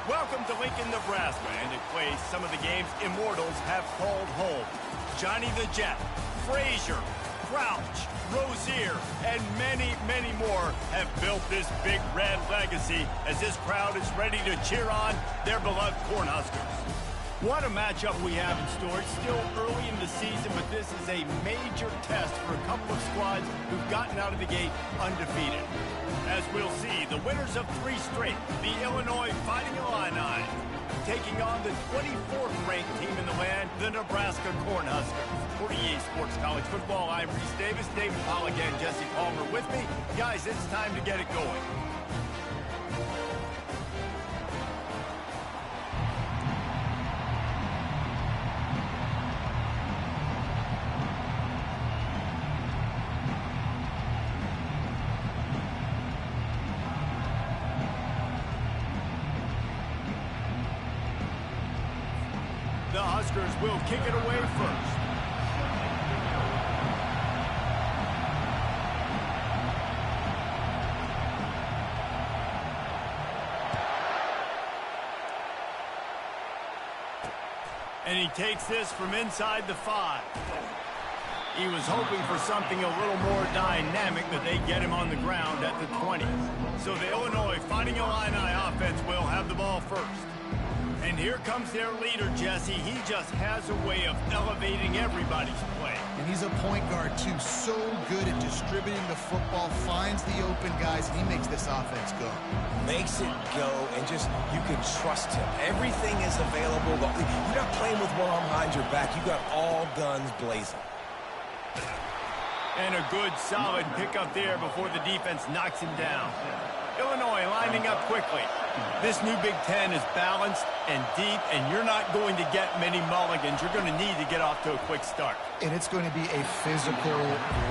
Welcome to Lincoln, Nebraska, and it plays some of the games immortals have called home. Johnny the Jet, Frazier, Crouch, Rozier, and many, many more have built this big red legacy as this crowd is ready to cheer on their beloved Cornhuskers. What a matchup we have in store. It's still early in the season, but this is a major test for a couple of squads who've gotten out of the gate undefeated. As we'll see, the winners of 3 straight, the Illinois Fighting Illini, taking on the 24th ranked team in the land, the Nebraska Cornhuskers. For EA Sports College Football, I'm Reese Davis, David Pollock, and Jesse Palmer with me. Guys, it's time to get it going. The Huskers will kick it away first. And he takes this from inside the 5. He was hoping for something a little more dynamic, but they get him on the ground at the 20. So the Illinois Fighting Illini offense will have the ball first. And here comes their leader, Jesse. He just has a way of elevating everybody's play. And he's a point guard, too. So good at distributing the football, finds the open guys, and he makes this offense go. Makes it go, and just, you can trust him. Everything is available. You're not playing with one arm behind your back. You got all guns blazing. And a good, solid pickup there before the defense knocks him down. Illinois lining up quickly. This new Big Ten is balanced and deep, and you're not going to get many mulligans. You're going to need to get off to a quick start. And it's going to be a physical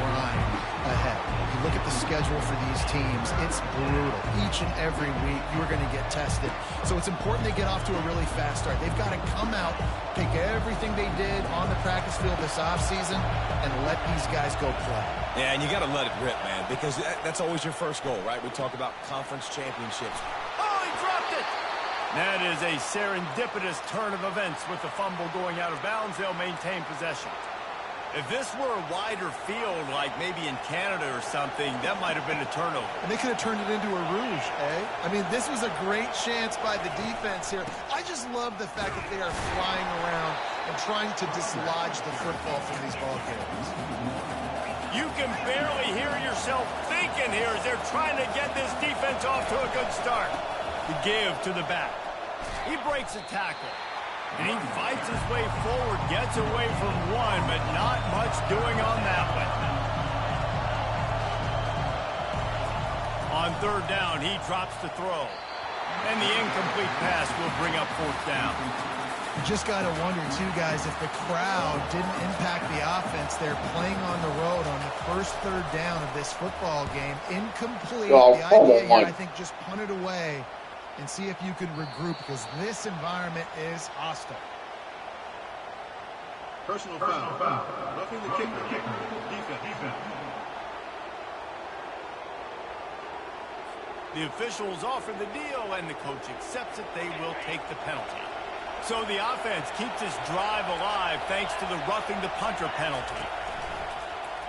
grind ahead. You look at the schedule for these teams, it's brutal. Each and every week, you're going to get tested. So it's important they get off to a really fast start. They've got to come out, take everything they did on the practice field this offseason, and let these guys go play. Yeah, and you got to let it rip, man, because that's always your first goal, right? We talk about conference championships. Oh, he dropped it! That is a serendipitous turn of events with the fumble going out of bounds. They'll maintain possession. If this were a wider field, like maybe in Canada or something, that might have been a turnover. And they could have turned it into a rouge, eh? I mean, this was a great chance by the defense here. I just love the fact that they are flying around and trying to dislodge the football from these ball carriers. You can barely hear yourself thinking here as they're trying to get this defense off to a good start. The give to the back. He breaks a tackle. And he fights his way forward, gets away from one, but not much doing on that one. On 3rd down, he drops to throw. And the incomplete pass will bring up 4th down. You just got to wonder, too, guys, if the crowd didn't impact the offense. They're playing on the road on the first 3rd down of this football game. Incomplete. The idea here, I think, just punt it away and see if you can regroup, because this environment is hostile. Personal foul. Roughing the kicker. Defense. The officials offer the deal, and the coach accepts it. They will take the penalty. So the offense keeps this drive alive thanks to the roughing the punter penalty.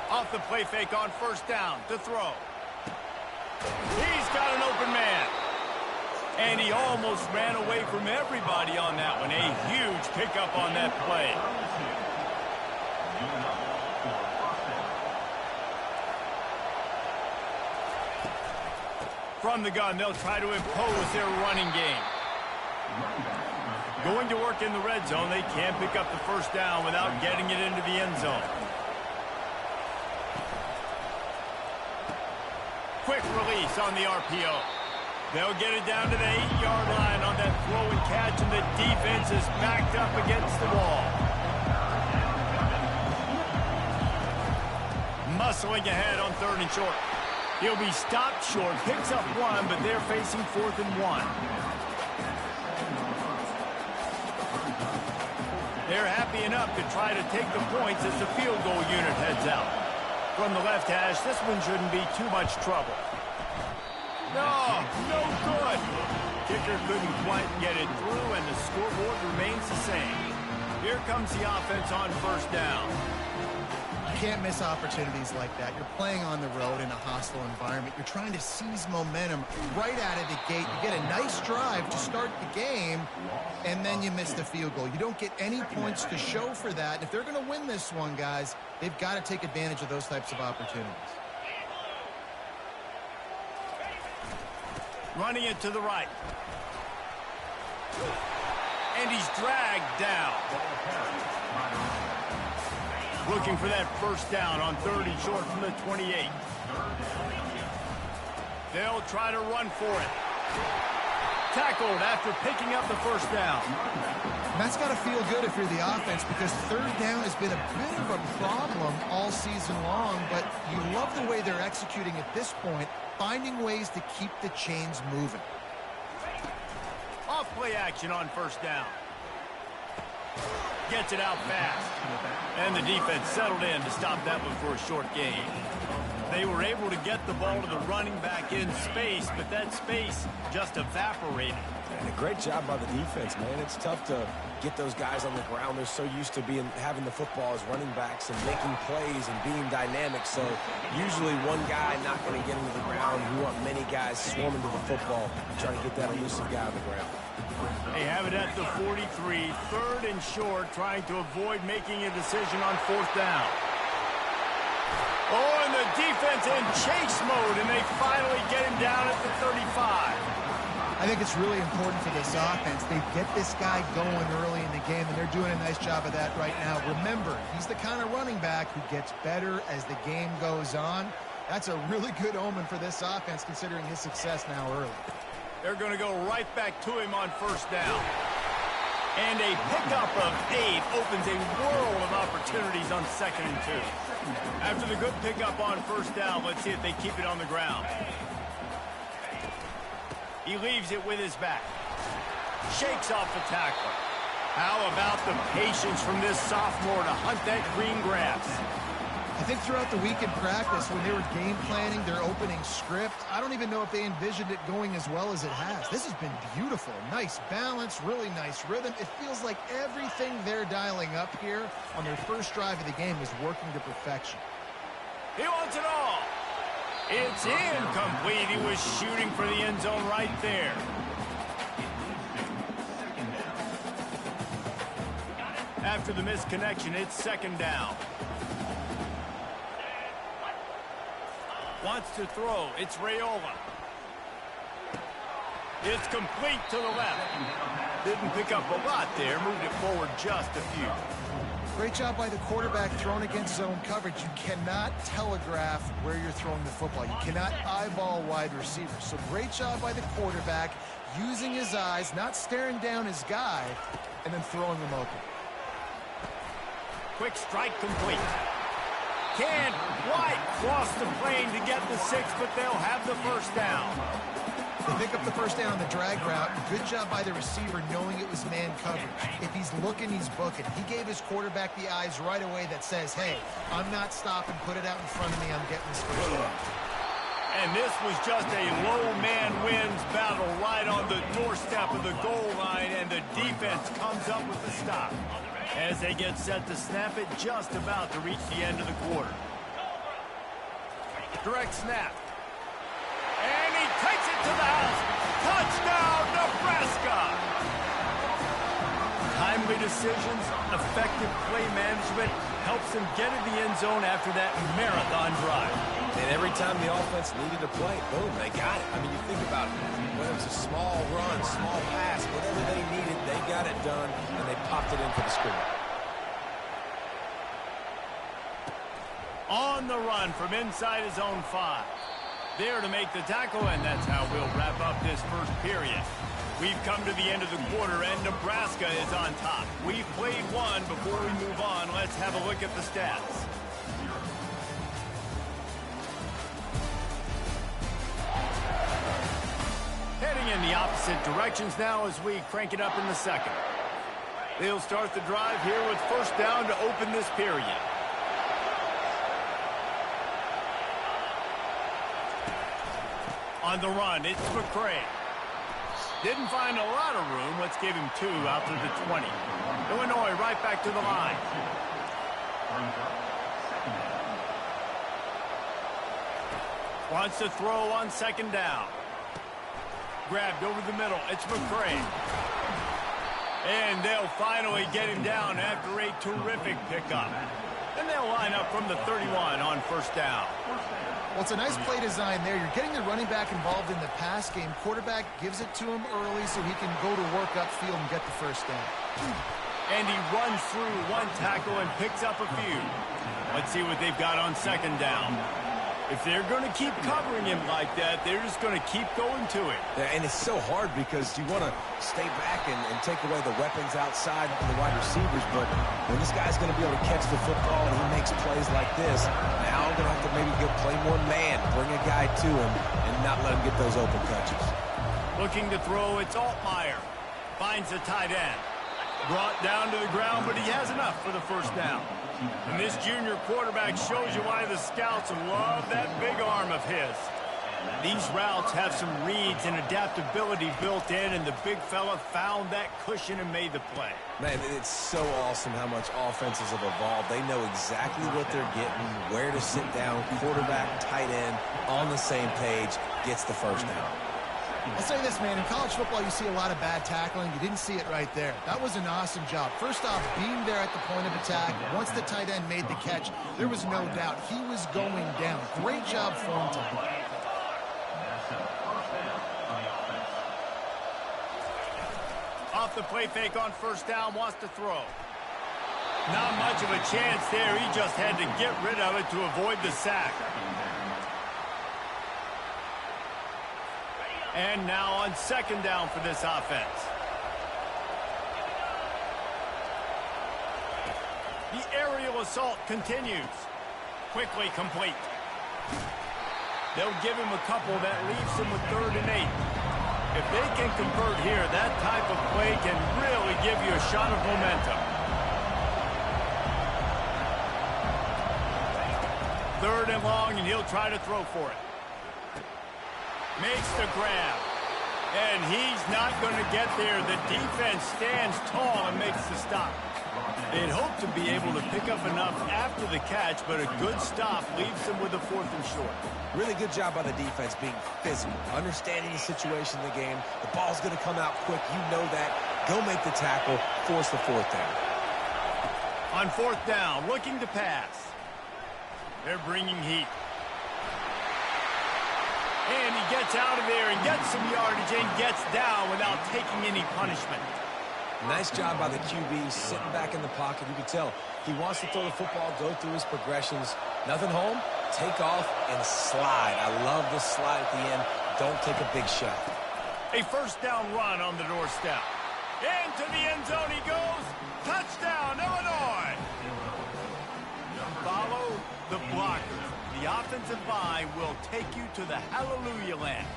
Off the play fake on 1st down to throw. He's got an open man. And he almost ran away from everybody on that one. A huge pickup on that play. From the gun, they'll try to impose their running game. Going to work in the red zone. They can't pick up the 1st down without getting it into the end zone. Quick release on the RPO. They'll get it down to the 8-yard line on that throw and catch, and the defense is backed up against the wall. Muscling ahead on 3rd and short. He'll be stopped short, picks up 1, but they're facing 4th and 1. They're happy enough to try to take the points as the field goal unit heads out. From the left hash, this one shouldn't be too much trouble. No, no good. Kicker couldn't quite get it through, and the scoreboard remains the same. Here comes the offense on first down. You can't miss opportunities like that. You're playing on the road in a hostile environment. You're trying to seize momentum right out of the gate. You get a nice drive to start the game, and then you miss the field goal. You don't get any points to show for that. And if they're going to win this one, guys, they've got to take advantage of those types of opportunities. Running it to the right. And he's dragged down. Looking for that first down on 3rd and short from the 28. They'll try to run for it. Tackled after picking up the first down. And that's got to feel good if you're the offense, because 3rd down has been a bit of a problem all season long, but you love the way they're executing at this point, finding ways to keep the chains moving. Off play action on first down. Gets it out fast. And the defense settled in to stop that one for a short gain. They were able to get the ball to the running back in space, but that space just evaporated. And a great job by the defense, man. It's tough to get those guys on the ground. They're so used to having the football as running backs and making plays and being dynamic. So usually one guy not going to get into the ground. You want many guys swarming to the football, trying to get that elusive guy on the ground. They have it at the 43, 3rd and short, trying to avoid making a decision on 4th down. Oh, and the defense in chase mode, and they finally get him down at the 35. I think it's really important for this offense. They get this guy going early in the game, and they're doing a nice job of that right now. Remember, he's the kind of running back who gets better as the game goes on. That's a really good omen for this offense, considering his success now early. They're going to go right back to him on first down. And a pickup of 8 opens a world of opportunities on 2nd and 2. After the good pickup on first down, let's see if they keep it on the ground. He leaves it with his back. Shakes off the tackler. How about the patience from this sophomore to hunt that green grass? I think throughout the week in practice, when they were game planning their opening script, I don't even know if they envisioned it going as well as it has. This has been beautiful. Nice balance, really nice rhythm. It feels like everything they're dialing up here on their first drive of the game is working to perfection. He wants it all. It's incomplete. He was shooting for the end zone right there. After the missed connection, it's 2nd down. Wants to throw. It's Raiola. It's complete to the left. Didn't pick up a lot there. Moved it forward just a few. Great job by the quarterback thrown against zone coverage. You cannot telegraph where you're throwing the football. You cannot eyeball wide receivers. So great job by the quarterback using his eyes, not staring down his guy, and then throwing him open. Quick strike complete. Can't quite cross the plane to get the 6, but they'll have the first down. They pick up the first down on the drag route. Good job by the receiver knowing it was man coverage. If he's looking, he's booking. He gave his quarterback the eyes right away that says, hey, I'm not stopping. Put it out in front of me. I'm getting this first down. And this was just a low man wins battle right on the doorstep of the goal line, and the defense comes up with the stop. As they get set to snap it, just about to reach the end of the quarter. Direct snap. And he takes it to the house. Touchdown, Nebraska! Timely decisions, effective play management helps them get in the end zone after that marathon drive. And every time the offense needed a play, boom, they got it. I mean, you think about it. Whether it's a small run, small pass, whatever they needed, they got it done, and they popped it in for the score. On the run from inside his own 5. There to make the tackle, and that's how we'll wrap up this first period. We've come to the end of the quarter, and Nebraska is on top. We've played one. Before we move on, let's have a look at the stats. Heading in the opposite directions now as we crank it up in the second. They'll start the drive here with first down to open this period. On the run, it's McCray. Didn't find a lot of room. Let's give him 2 out to the 20. Illinois right back to the line. Wants to throw on 2nd down. Grabbed over the middle. It's McCray. And they'll finally get him down after a terrific pickup. And they'll line up from the 31 on 1st down. Well, it's a nice play design there. You're getting the running back involved in the pass game. Quarterback gives it to him early so he can go to work upfield and get the 1st down. And he runs through 1 tackle and picks up a few. Let's see what they've got on 2nd down. If they're going to keep covering him like that, they're just going to keep going to it. Yeah, and it's so hard because you want to stay back and take away the weapons outside from the wide receivers, but when this guy's going to be able to catch the football and he makes plays like this, now I'm going to have to maybe play more man, bring a guy to him, and not let him get those open touches. Looking to throw, it's Altmaier. Finds the tight end. Brought down to the ground, but he has enough for the 1st down. And this junior quarterback shows you why the scouts love that big arm of his. These routes have some reads and adaptability built in, and the big fella found that cushion and made the play. Man, it's so awesome how much offenses have evolved. They know exactly what they're getting, where to sit down, quarterback, tight end, on the same page, gets the 1st down. I'll say this, man. In college football, you see a lot of bad tackling. You didn't see it right there. That was an awesome job. First off, being there at the point of attack. Once the tight end made the catch, there was no doubt he was going down. Great job for him tonight. Off the play fake on 1st down, wants to throw. Not much of a chance there. He just had to get rid of it to avoid the sack. And now on 2nd down for this offense. The aerial assault continues. Quickly complete. They'll give him a couple that leaves him with 3rd and 8. If they can convert here, that type of play can really give you a shot of momentum. 3rd and long, and he'll try to throw for it. Makes the grab. And he's not going to get there. The defense stands tall and makes the stop. They'd hope to be able to pick up enough after the catch, but a good stop leaves them with a 4th and short. Really good job by the defense being physical, understanding the situation in the game. The ball's going to come out quick. You know that. Go make the tackle, force the 4th down. On 4th down, looking to pass. They're bringing heat. And he gets out of there and gets some yardage and gets down without taking any punishment. Nice job by the QB sitting back in the pocket. You can tell he wants to throw the football, go through his progressions. Nothing home, take off and slide. I love the slide at the end. Don't take a big shot. A 1st down run on the doorstep. Into the end zone he goes. Touchdown, Illinois. Follow the blocker. The offensive line will take you to the hallelujah land.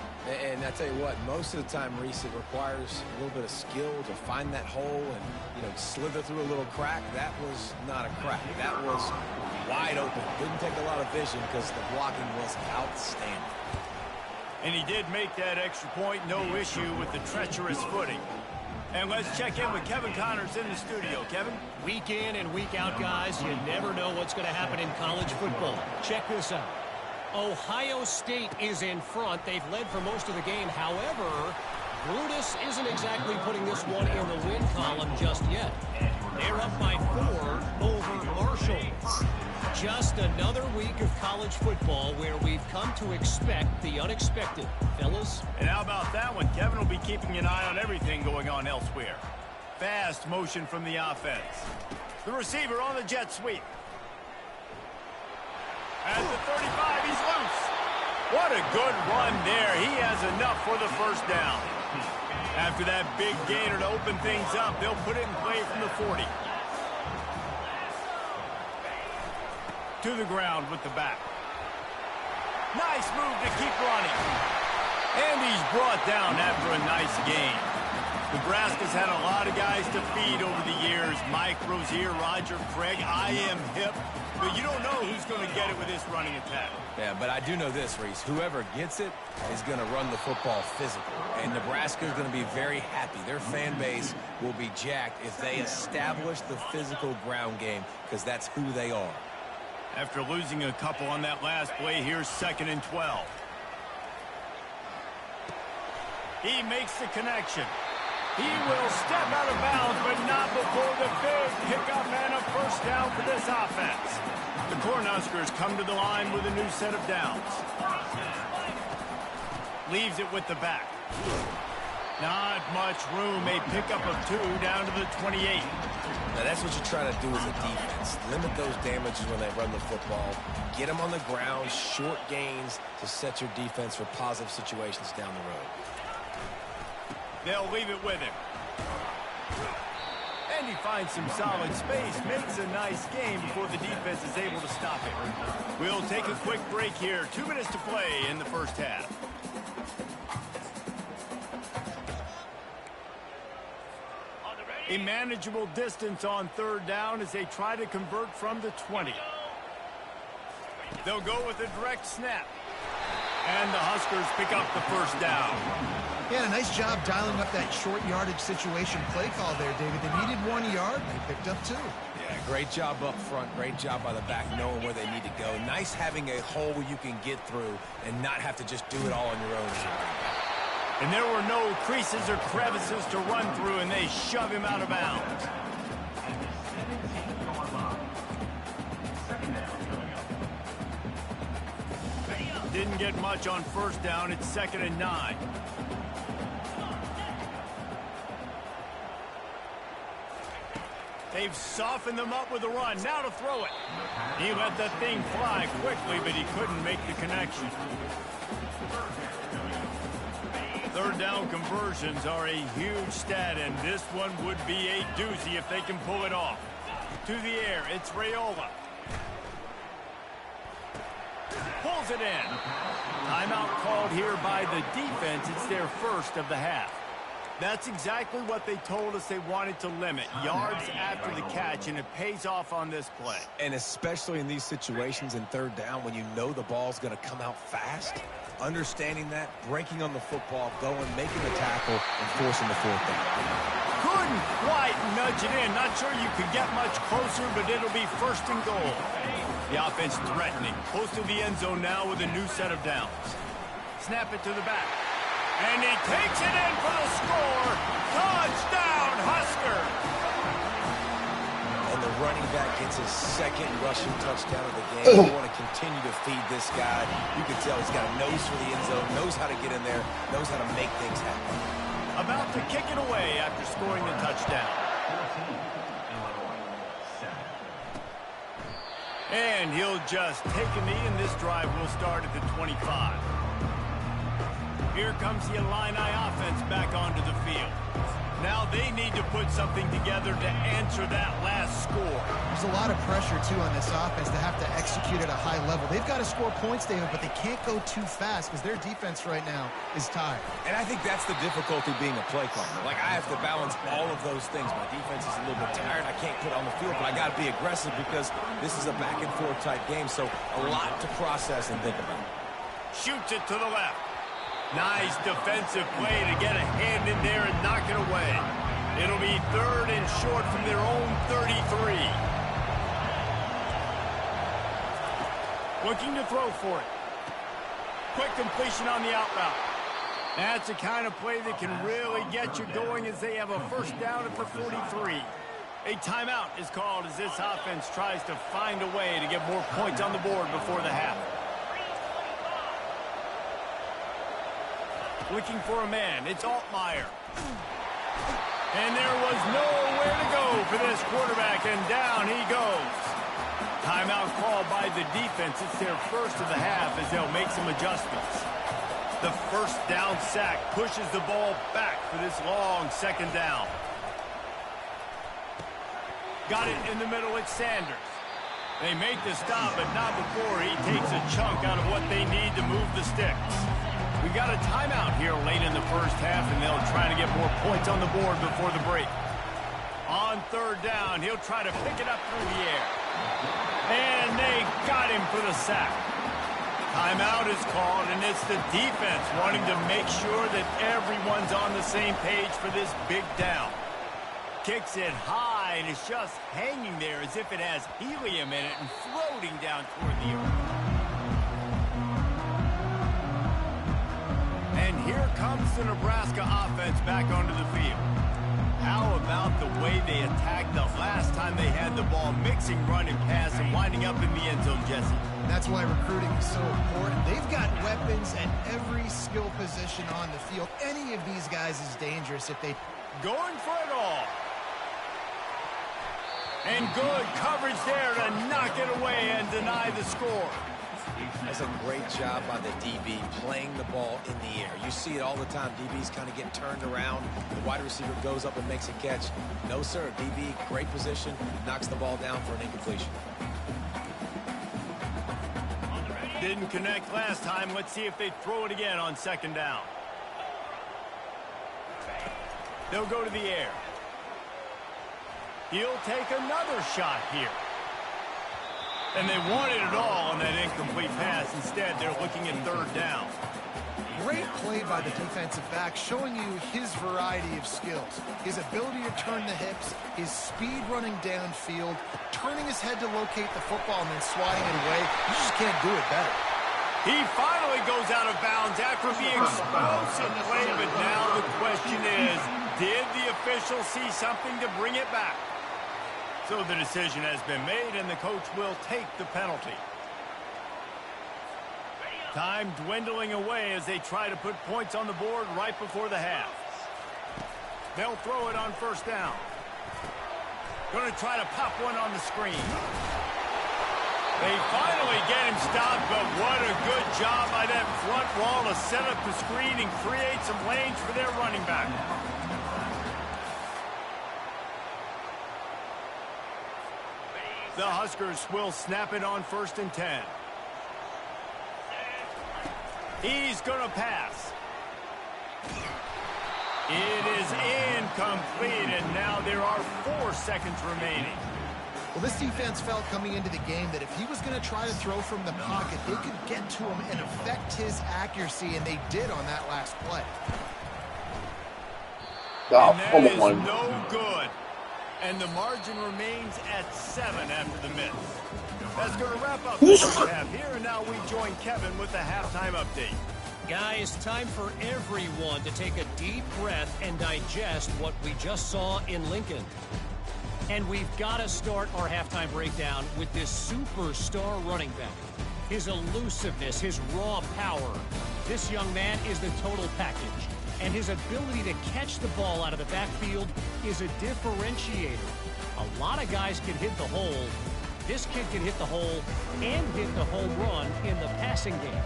And I tell you what, most of the time, Reese, it requires a little bit of skill to find that hole and, slither through a little crack. That was not a crack. That was wide open. Didn't take a lot of vision because the blocking was outstanding. And he did make that extra point, no issue with the treacherous footing. And let's check in with Kevin Connors in the studio. Kevin? Week in and week out, guys, you never know what's going to happen in college football. Check this out. Ohio State is in front. They've led for most of the game. However, Brutus isn't exactly putting this one in the win column just yet. They're up by 4 over Marshall. Just another week of college football where we've come to expect the unexpected. Fellas? And how about that one? Kevin will be keeping an eye on everything going on elsewhere. Fast motion from the offense. The receiver on the jet sweep. At the 35, he's loose. What a good run there. He has enough for the 1st down. After that big gainer to open things up, they'll put it in play from the 40. To the ground with the back. Nice move to keep running. And he's brought down after a nice gain. Nebraska's had a lot of guys to feed over the years. Mike, Rozier, Roger, Craig. I am hip. But you don't know who's going to get it with this running attack. Yeah, but I do know this, Reese. Whoever gets it is going to run the football physical. And Nebraska is going to be very happy. Their fan base will be jacked if they establish the physical ground game, because that's who they are. After losing a couple on that last play, here's 2nd and 12. He makes the connection. He will step out of bounds, but not before the big pickup and a first down for this offense. The Cornhuskers come to the line with a new set of downs. Leaves it with the back. Not much room. A pickup of 2 down to the 28. Now, that's what you try to do as a defense. Limit those damages when they run the football. Get them on the ground, short gains to set your defense for positive situations down the road. They'll leave it with him. And he finds some solid space, makes a nice game before the defense is able to stop it. We'll take a quick break here. 2 minutes to play in the first half. A manageable distance on 3rd down as they try to convert from the 20. They'll go with a direct snap. And the Huskers pick up the first down. Yeah, a nice job dialing up that short yardage situation play call there, David. They needed 1 yard, they picked up 2. Yeah, great job up front. Great job by the back knowing where they need to go. Nice having a hole you can get through and not have to just do it all on your own as a running back. And there were no creases or crevices to run through, and they shove him out of bounds. Didn't get much on first down. It's 2nd and 9. They've softened them up with a run. Now to throw it. He let that thing fly quickly, but he couldn't make the connection. 3rd down conversions are a huge stat, and this one would be a doozy if they can pull it off. To the air, it's Raiola. Pulls it in. Timeout called here by the defense. It's their first of the half. That's exactly what they told us they wanted to limit. Yards after the catch, and it pays off on this play. And especially in these situations in 3rd down when you know the ball's going to come out fast, understanding that, breaking on the football, going, making the tackle, and forcing the 4th down. Couldn't quite nudge it in. Not sure you could get much closer, but it'll be 1st and goal. The offense threatening. Close to the end zone now with a new set of downs. Snap it to the back. And he takes it in for the score. Touchdown, Husker! And the running back gets his 2nd rushing touchdown of the game. You want to continue to feed this guy. You can tell he's got a nose for the end zone, knows how to get in there, knows how to make things happen. About to kick it away after scoring the touchdown. And he'll just take a knee, and this drive will start at the 25. Here comes the Illini offense back onto the field. Now they need to put something together to answer that last score. There's a lot of pressure, too, on this offense to have to execute at a high level. They've got to score points, David, but they can't go too fast because their defense right now is tired. And I think that's the difficulty being a play caller. Like, I have to balance all of those things. My defense is a little bit tired. I can't put on the field, but I got to be aggressive because this is a back-and-forth type game, so a lot to process and think about. Shoots it to the left. Nice defensive play to get a hand in there and knock it away. It'll be 3rd and short from their own 33. Looking to throw for it. Quick completion on the out route. That's the kind of play that can really get you going as they have a first down at the 43. A timeout is called as this offense tries to find a way to get more points on the board before the half. Looking for a man. It's Altmaier. And there was nowhere to go for this quarterback, and down he goes. Timeout called by the defense. It's their first of the half as they'll make some adjustments. The first down sack pushes the ball back for this long 2nd down. Got it in the middle. It's Sanders. They make the stop, but not before he takes a chunk out of what they need to move the sticks. We got a timeout here late in the first half, and they'll try to get more points on the board before the break. On third down, he'll try to pick it up through the air. And they got him for the sack. Timeout is called, and it's the defense wanting to make sure that everyone's on the same page for this big down. Kicks it high, and it's just hanging there as if it has helium in it and floating down toward the earth. And here comes the Nebraska offense back onto the field. How about the way they attacked the last time they had the ball, mixing run and pass and winding up in the end zone, Jesse? That's why recruiting is so important. They've got weapons at every skill position on the field. Any of these guys is dangerous if they... Going for it all. And good coverage there to knock it away and deny the score. That's a great job by the DB playing the ball in the air. You see it all the time. DBs kind of get turned around. The wide receiver goes up and makes a catch. No, sir. DB, great position, knocks the ball down for an incompletion. Didn't connect last time. Let's see if they throw it again on second down. They'll go to the air. He'll take another shot here. And they wanted it all on that incomplete pass. Instead, they're looking at third down. Great play by the defensive back, showing you his variety of skills. His ability to turn the hips, his speed running downfield, turning his head to locate the football and then swatting it away. You just can't do it better. He finally goes out of bounds after the explosive play, but now the question is, did the official see something to bring it back? So the decision has been made, and the coach will take the penalty. Time dwindling away as they try to put points on the board right before the half. They'll throw it on first down. Going to try to pop one on the screen. They finally get him stopped, but what a good job by that front wall to set up the screen and create some lanes for their running back. The Huskers will snap it on 1st and 10. He's going to pass. It is incomplete, and now there are 4 seconds remaining. Well, this defense felt coming into the game that if he was going to try to throw from the pocket, they could get to him and affect his accuracy, and they did on that last play. And that is no good. And the margin remains at 7 after the miss. That's going to wrap up the first half here, and now we join Kevin with the halftime update. Guys, time for everyone to take a deep breath and digest what we just saw in Lincoln. And we've got to start our halftime breakdown with this superstar running back. His elusiveness, his raw power. This young man is the total package. And his ability to catch the ball out of the backfield is a differentiator. A lot of guys can hit the hole. This kid can hit the hole and hit the home run in the passing game.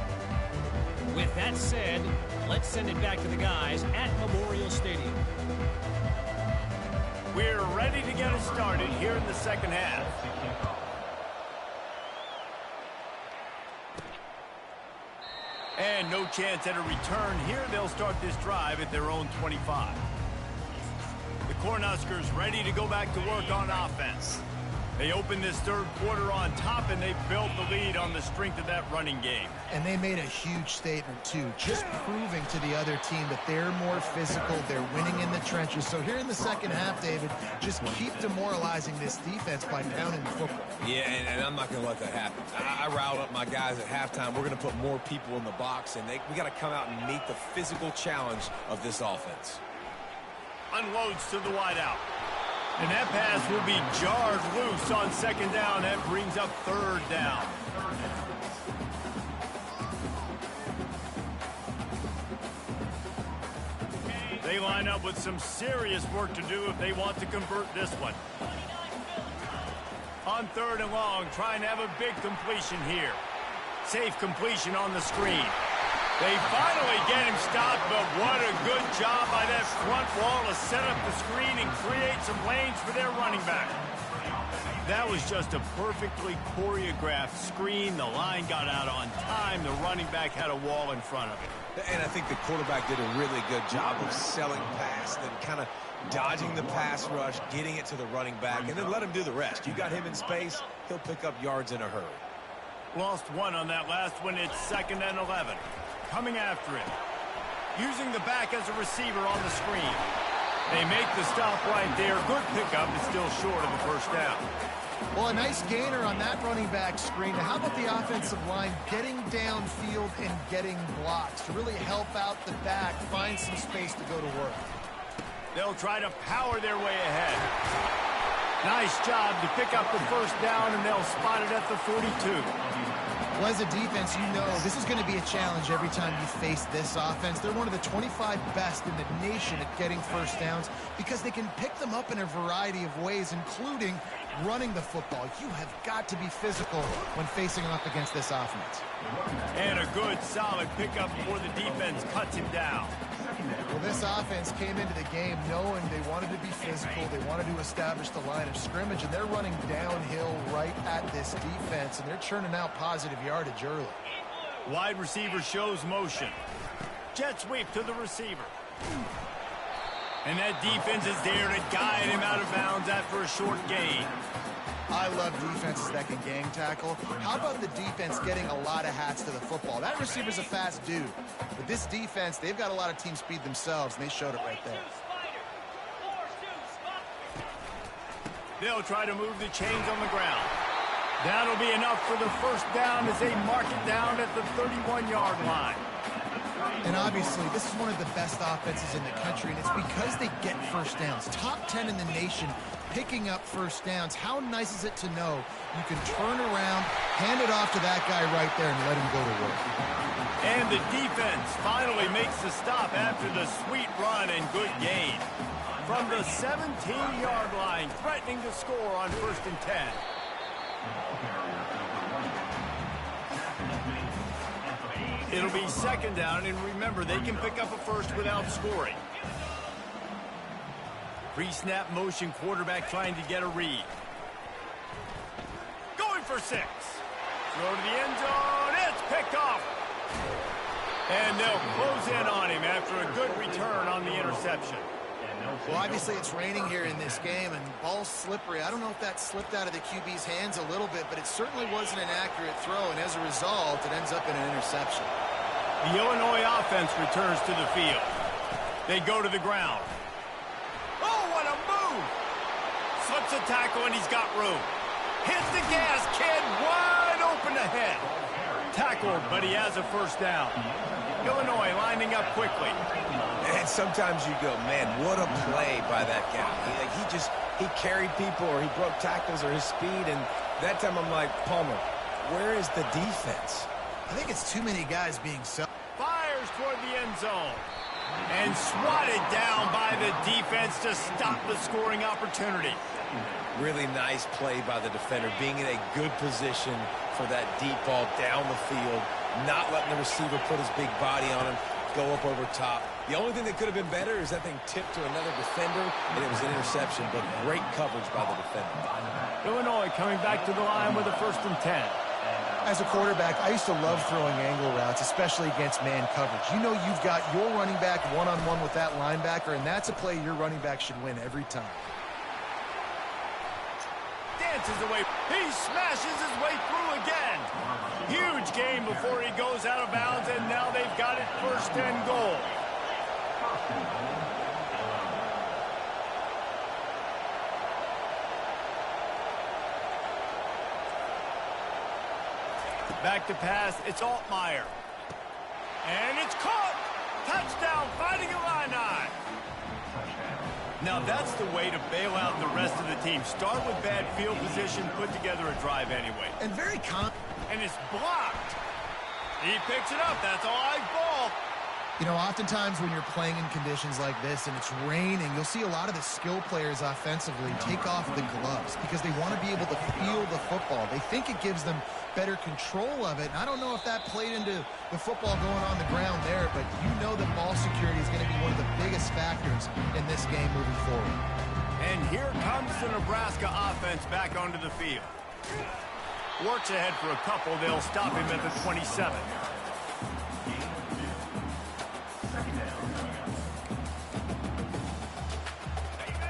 With that said, let's send it back to the guys at Memorial Stadium. We're ready to get it started here in the second half. And no chance at a return here. They'll start this drive at their own 25. The Cornhuskers ready to go back to work on offense. They opened this third quarter on top, and they built the lead on the strength of that running game. And they made a huge statement, too, just proving to the other team that they're more physical, they're winning in the trenches. So here in the second half, David, just keep demoralizing this defense by pounding the football. Yeah, and I'm not going to let that happen. I riled up my guys at halftime. We're going to put more people in the box, and we got to come out and meet the physical challenge of this offense. Unloads to the wideout. And that pass will be jarred loose on second down. That brings up third down. They line up with some serious work to do if they want to convert this one. On third and long, trying to have a big completion here. Safe completion on the screen. They finally get him stopped, but what a good job by that front wall to set up the screen and create some lanes for their running back. That was just a perfectly choreographed screen. The line got out on time. The running back had a wall in front of it. And I think the quarterback did a really good job of selling past and kind of dodging the pass rush, getting it to the running back, and then let him do the rest. You got him in space, he'll pick up yards in a hurry. Lost one on that last one. It's 2nd and 11. Coming after him. Using the back as a receiver on the screen. They make the stop right there. Good pickup. Is still short of the first down. Well, a nice gainer on that running back screen. Now, how about the offensive line getting downfield and getting blocks to really help out the back, find some space to go to work? They'll try to power their way ahead. Nice job to pick up the first down, and they'll spot it at the 42. Well, as a defense, you know this is going to be a challenge every time you face this offense. They're one of the 25 best in the nation at getting first downs because they can pick them up in a variety of ways, including running the football. You have got to be physical when facing off against this offense. And a good, solid pickup before the defense cuts him down. Well, this offense came into the game knowing they wanted to be physical. They wanted to establish the line of scrimmage, and they're running downhill right at this defense, and they're churning out positive yardage early. Wide receiver shows motion. Jet sweep to the receiver. And that defense is there to guide him out of bounds after a short gain. I love defenses that can gang tackle. How about the defense getting a lot of hats to the football? That receiver's a fast dude. But this defense, they've got a lot of team speed themselves, and they showed it right there. They'll try to move the chains on the ground. That'll be enough for the first down as they mark it down at the 31-yard line. And obviously, this is one of the best offenses in the country, and it's because they get first downs. Top 10 in the nation picking up first downs. How nice is it to know you can turn around, hand it off to that guy right there, and let him go to work. And the defense finally makes the stop after the sweet run and good gain. From the 17-yard line, threatening to score on 1st and 10. It'll be 2nd down, and remember, they can pick up a first without scoring. Pre-snap motion, quarterback trying to get a read. Going for 6. Throw to the end zone. It's picked off. And they'll close in on him after a good return on the interception. Well, obviously it's raining here in this game, and ball's slippery. I don't know if that slipped out of the QB's hands a little bit, but it certainly wasn't an accurate throw, and as a result, it ends up in an interception. The Illinois offense returns to the field. They go to the ground. Oh, what a move! Slips a tackle, and he's got room. Hits the gas, kid, wide open ahead. Tackled, but he has a first down. Illinois lining up quickly. And sometimes you go, man, what a play by that guy. He carried people, or he broke tackles, or his speed, and that time I'm like, Palmer, where is the defense? I think it's too many guys being Fires toward the end zone. And swatted down by the defense to stop the scoring opportunity. Really nice play by the defender, being in a good position for that deep ball down the field, not letting the receiver put his big body on him, go up over top. The only thing that could have been better is that thing tipped to another defender, and it was an interception, but great coverage by the defender. Illinois coming back to the line with a 1st and 10. As a quarterback, I used to love throwing angle routes, especially against man coverage. You know you've got your running back one-on-one with that linebacker, and that's a play your running back should win every time. Dances away. He smashes his way through again. Huge gain before he goes out of bounds, and now they've got it 1st and goal. Back to pass, it's Altmaier. And it's caught! Touchdown, Fighting Illini! Now that's the way to bail out the rest of the team. Start with bad field position, put together a drive anyway. And and it's blocked. He picks it up, that's a live ball. You know, oftentimes when you're playing in conditions like this and it's raining, you'll see a lot of the skill players offensively take off the gloves because they want to be able to feel the football. They think it gives them better control of it. And I don't know if that played into the football going on the ground there, but you know that ball security is going to be one of the biggest factors in this game moving forward. And here comes the Nebraska offense back onto the field. Works ahead for a couple. They'll stop him at the 27.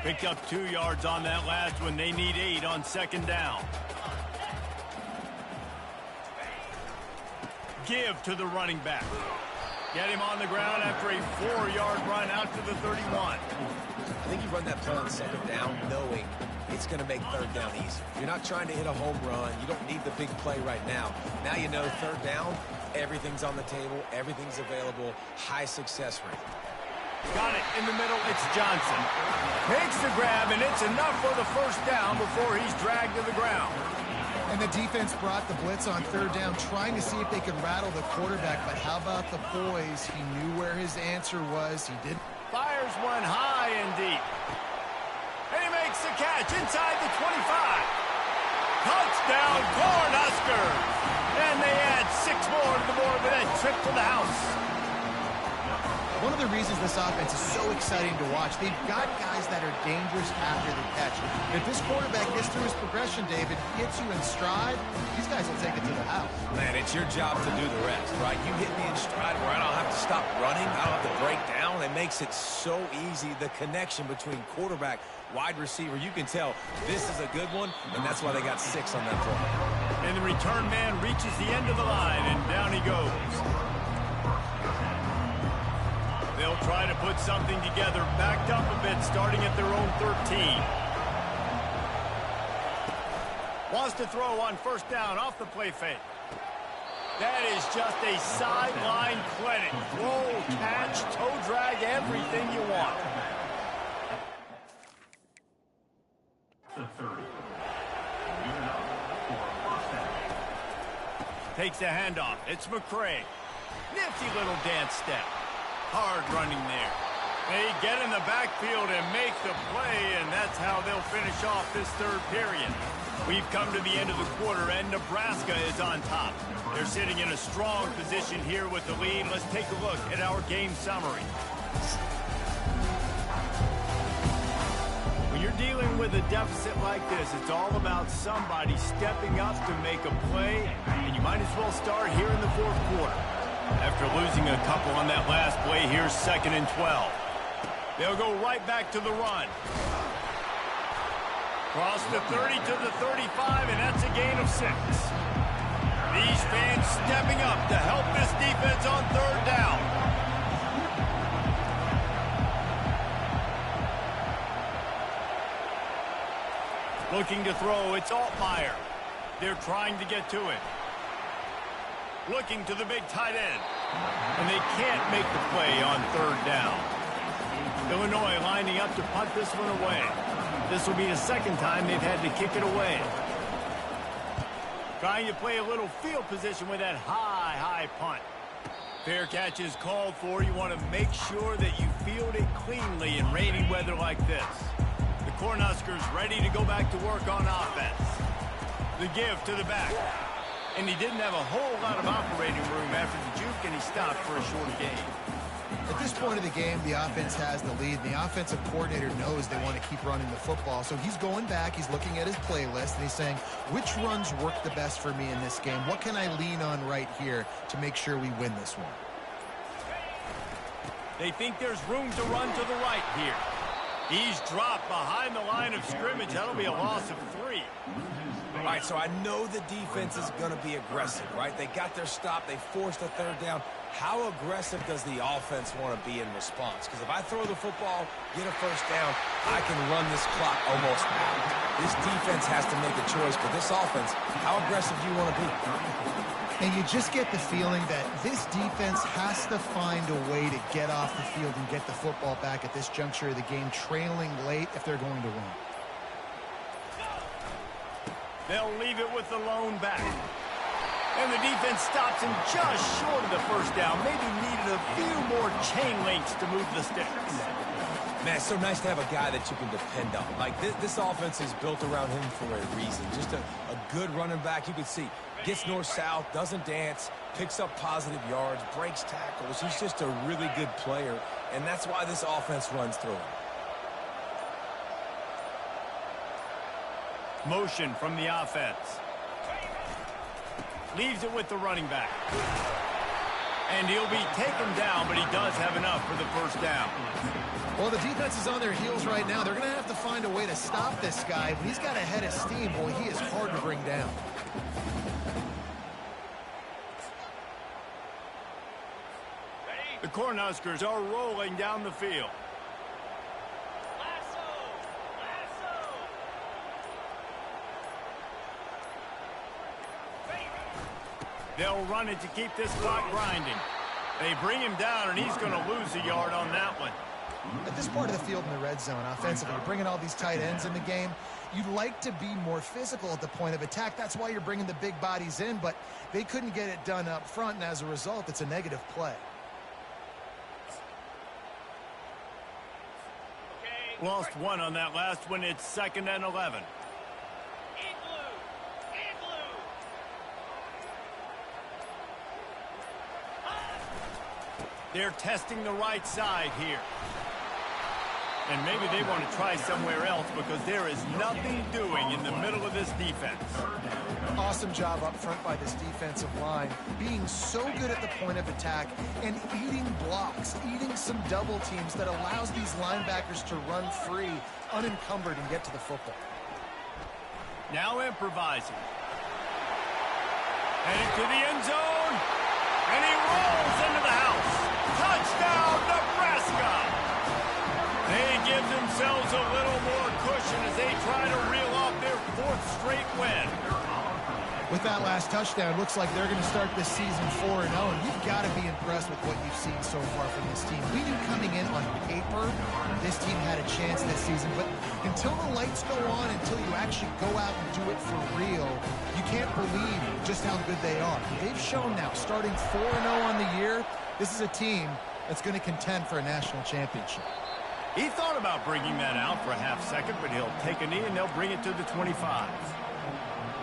Picked up 2 yards on that last one. They need 8 on second down. Give to the running back. Get him on the ground after a 4-yard run out to the 31. I think you run that play on second down knowing it's going to make third down easy. You're not trying to hit a home run. You don't need the big play right now. Now you know third down, everything's on the table, everything's available, high success rate. Got it in the middle. It's Johnson. Makes the grab, and it's enough for the first down before he's dragged to the ground. And the defense brought the blitz on third down, trying to see if they could rattle the quarterback. But how about the poise? He knew where his answer was. He did. Fires one high and deep. And he makes the catch inside the 25. Touchdown, Cornhuskers. And they add 6 more to the board with that trip to the house. One of the reasons this offense is so exciting to watch, they've got guys that are dangerous after the catch. If this quarterback gets through his progression, David, gets you in stride, these guys will take it to the house. Man, it's your job to do the rest, right? You hit me in stride where I don't have to stop running. I don't have to break down. It makes it so easy. The connection between quarterback, wide receiver, you can tell this is a good one, and that's why they got 6 on that play. And the return man reaches the end of the line, and down he goes. They'll try to put something together, backed up a bit, starting at their own 13. Wants to throw on first down off the play fake. That is just a sideline clinic. Throw, catch, toe drag, everything you want. Takes a handoff. It's McCray. Nifty little dance step. Hard running there. They get in the backfield and make the play, and that's how they'll finish off this third period. We've come to the end of the quarter, and Nebraska is on top. They're sitting in a strong position here with the lead. Let's take a look at our game summary. When you're dealing with a deficit like this, it's all about somebody stepping up to make a play, and you might as well start here in the fourth quarter. After losing a couple on that last play, here's 2nd and 12. They'll go right back to the run. Cross the 30 to the 35, and that's a gain of 6. These fans stepping up to help this defense on third down. Looking to throw, it's Altmaier. They're trying to get to it. Looking to the big tight end. And they can't make the play on third down. Illinois lining up to punt this one away. This will be the second time they've had to kick it away. Trying to play a little field position with that high punt. Fair catch is called for. You want to make sure that you field it cleanly in rainy weather like this. The Cornhuskers ready to go back to work on offense. The give to the back. And he didn't have a whole lot of operating room after the juke, and he stopped for a short gain. At this point of the game, the offense has the lead. The offensive coordinator knows they want to keep running the football. So he's going back, he's looking at his playlist, and he's saying, which runs work the best for me in this game? What can I lean on right here to make sure we win this one? They think there's room to run to the right here. He's dropped behind the line of scrimmage. That'll be a loss of 3. All right, so I know the defense is going to be aggressive, right? They got their stop. They forced a third down. How aggressive does the offense want to be in response? Because if I throw the football, get a first down, I can run this clock almost out. This defense has to make a choice. For this offense, how aggressive do you want to be? And you just get the feeling that this defense has to find a way to get off the field and get the football back at this juncture of the game, trailing late if they're going to win. They'll leave it with the lone back. And the defense stops him just short of the first down. Maybe needed a few more chain links to move the sticks. Man, it's so nice to have a guy that you can depend on. Like, this offense is built around him for a reason. Just a good running back. You can see, gets north-south, doesn't dance, picks up positive yards, breaks tackles. He's just a really good player, and that's why this offense runs through him. Motion from the offense. Leaves it with the running back. And he'll be taken down, but he does have enough for the first down. Well, the defense is on their heels right now. They're going to have to find a way to stop this guy. But he's got a head of steam. Boy, he is hard to bring down. The Cornhuskers are rolling down the field. They'll run it to keep this clock grinding. They bring him down, and he's going to lose a yard on that one. At this part of the field in the red zone, offensively, you're bringing all these tight ends in the game. You'd like to be more physical at the point of attack. That's why you're bringing the big bodies in, but they couldn't get it done up front, and as a result, it's a negative play. Lost one on that last one. It's 2nd and 11. They're testing the right side here. And maybe they want to try somewhere else because there is nothing doing in the middle of this defense. Awesome job up front by this defensive line, being so good at the point of attack and eating blocks, eating some double teams that allows these linebackers to run free, unencumbered, and get to the football. Now improvising. Headed to the end zone. And he rolls into the house. Touchdown, Nebraska! They give themselves a little more cushion as they try to reel off their 4th straight win. With that last touchdown, looks like they're going to start this season 4-0, and you've got to be impressed with what you've seen so far from this team. We knew coming in on paper this team had a chance this season, but until the lights go on, until you actually go out and do it for real, you can't believe just how good they are. They've shown now, starting 4-0 on the year, this is a team that's going to contend for a national championship. He thought about bringing that out for a half second, but he'll take a knee and they'll bring it to the 25.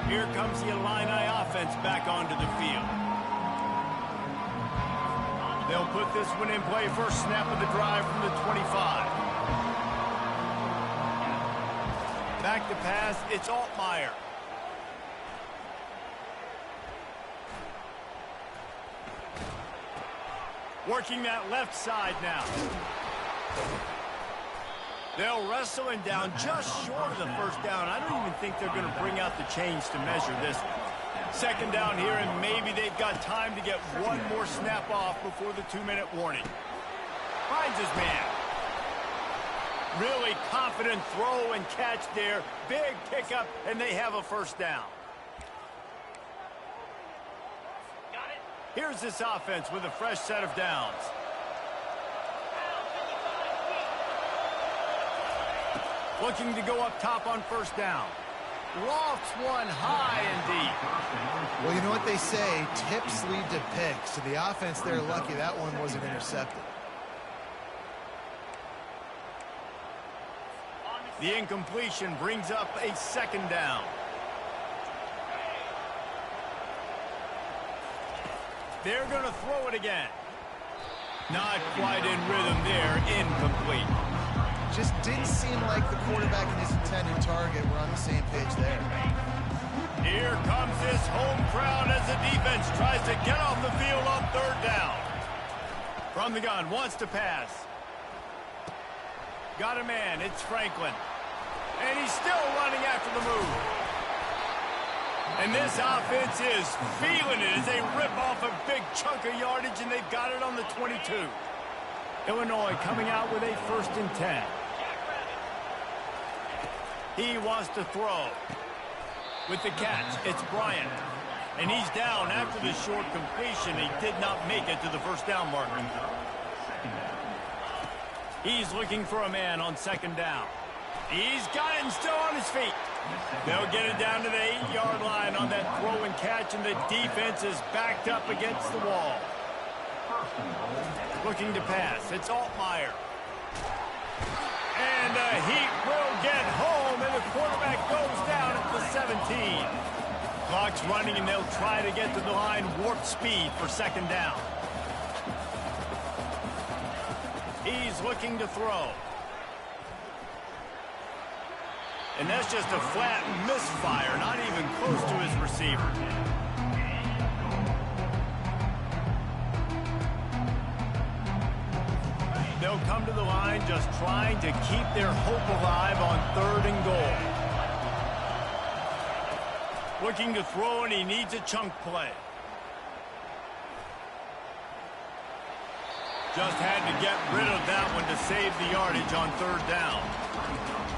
Here comes the Illini offense back onto the field. They'll put this one in play. First snap of the drive from the 25. Back to pass, it's Altmaier. Working that left side now. They'll wrestle him down just short of the first down. I don't even think they're going to bring out the chains to measure this. 2nd down here, and maybe they've got time to get one more snap off before the 2-minute warning. Finds his man. Really confident throw and catch there. Big pickup, and they have a first down. Here's this offense with a fresh set of downs. Looking to go up top on first down. Lofts one high and deep. Well, you know what they say, tips lead to picks. So the offense, they're lucky that one wasn't intercepted. The incompletion brings up a 2nd down. They're going to throw it again. Not quite in rhythm there, incomplete. Just didn't seem like the quarterback and his intended target were on the same page there. Here comes this home crowd as the defense tries to get off the field on 3rd down. From the gun, wants to pass. Got a man, it's Franklin. And he's still running after the move. And this offense is feeling it as they rip off a big chunk of yardage, and they've got it on the 22. Illinois coming out with a 1st and 10. He wants to throw. With the catch, it's Bryant. And he's down after the short completion. He did not make it to the first down marker. He's looking for a man on 2nd down. He's got it and still on his feet. They'll get it down to the 8-yard line on that throw and catch, and the defense is backed up against the wall. Looking to pass. It's Altmaier. And the Heat will get home, and the quarterback goes down at the 17. Clock's running, and they'll try to get to the line warp speed for second down. He's looking to throw. And that's just a flat misfire, not even close to his receiver. They'll come to the line just trying to keep their hope alive on 3rd and goal. Looking to throw, and he needs a chunk play. Just had to get rid of that one to save the yardage on 3rd down.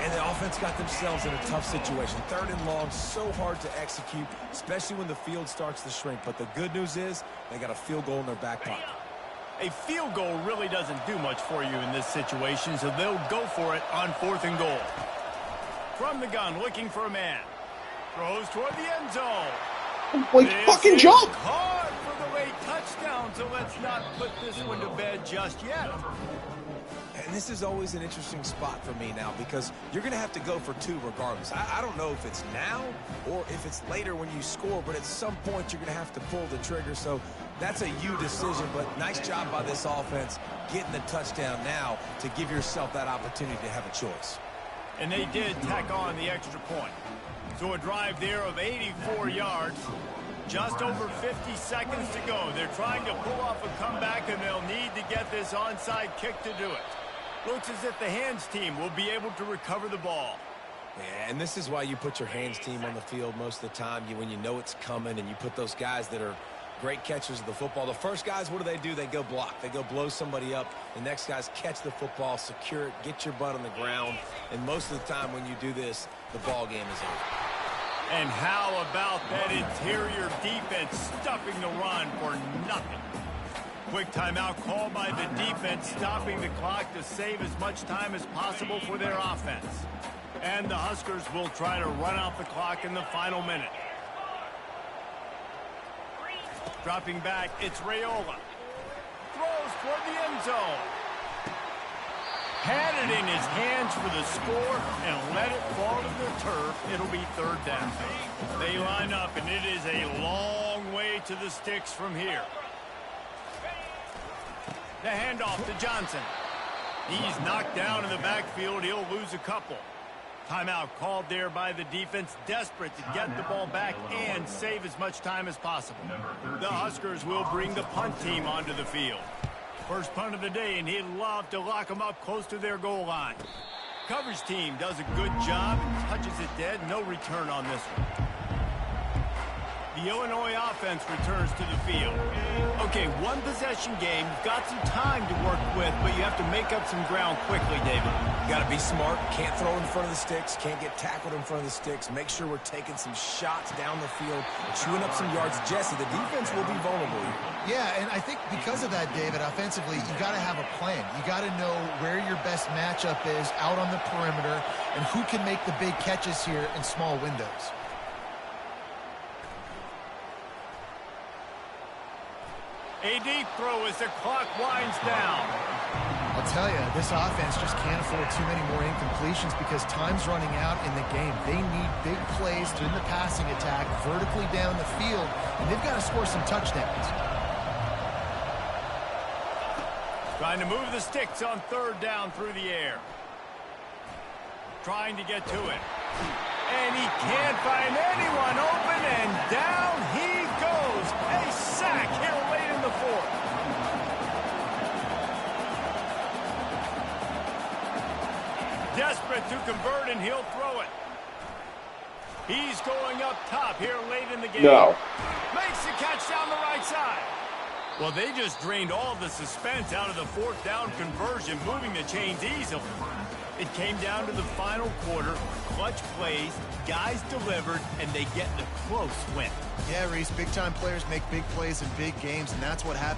And the offense got themselves in a tough situation. 3rd and long, so hard to execute, especially when the field starts to shrink. But the good news is they got a field goal in their back pocket. A field goal really doesn't do much for you in this situation, so they'll go for it on 4th and goal. From the gun, looking for a man. Throws toward the end zone. Like, fucking jump! Hard for the late touchdown, so let's not put this one to bed just yet. And this is always an interesting spot for me now because you're going to have to go for 2 regardless. I don't know if it's now or if it's later when you score, but at some point you're going to have to pull the trigger. So that's a you decision, but nice job by this offense getting the touchdown now to give yourself that opportunity to have a choice. And they did tack on the extra point. So a drive there of 84 yards. Just over 50 seconds to go. They're trying to pull off a comeback, and they'll need to get this onside kick to do it. Looks as if the hands team will be able to recover the ball. Yeah, and this is why you put your hands team on the field most of the time. When you know it's coming, and you put those guys that are great catchers of the football. The first guys, what do? They go block. They go blow somebody up. The next guys catch the football, secure it, get your butt on the ground. And most of the time when you do this, the ball game is over. And how about that interior defense stuffing the run for nothing? Quick timeout called by the defense, stopping the clock to save as much time as possible for their offense. And the Huskers will try to run out the clock in the final minute. Dropping back, it's Raiola. Throws toward the end zone. Had it in his hands for the score and let it fall to the turf. It'll be 3rd down. They line up, and it is a long way to the sticks from here. The handoff to Johnson. He's knocked down in the backfield. He'll lose a couple. Timeout called there by the defense, desperate to get the ball back and save as much time as possible. The Huskers will bring the punt team onto the field. First punt of the day, and he'd love to lock them up close to their goal line. Coverage team does a good job and touches it dead. No return on this one. The Illinois offense returns to the field. Okay, one possession game. You've got some time to work with, but you have to make up some ground quickly, David. You got to be smart. Can't throw in front of the sticks. Can't get tackled in front of the sticks. Make sure we're taking some shots down the field, chewing up some yards. Jesse, the defense will be vulnerable here. Yeah, and I think because of that, David, offensively, you got to have a plan. You got to know where your best matchup is out on the perimeter and who can make the big catches here in small windows. A deep throw as the clock winds down. I'll tell you, this offense just can't afford too many more incompletions because time's running out in the game. They need big plays in the passing attack, vertically down the field, and they've got to score some touchdowns. Trying to move the sticks on 3rd down through the air. Trying to get to it. And he can't find anyone open, and down he goes. A sack here late in the 4th. Desperate to convert, and he'll throw it. He's going up top here late in the game. No. Makes the catch down the right side. Well, they just drained all the suspense out of the 4th down conversion, moving the chains easily. It came down to the final quarter, clutch plays, guys delivered, and they get the close win. Yeah, Reese, big-time players make big plays in big games, and that's what happened.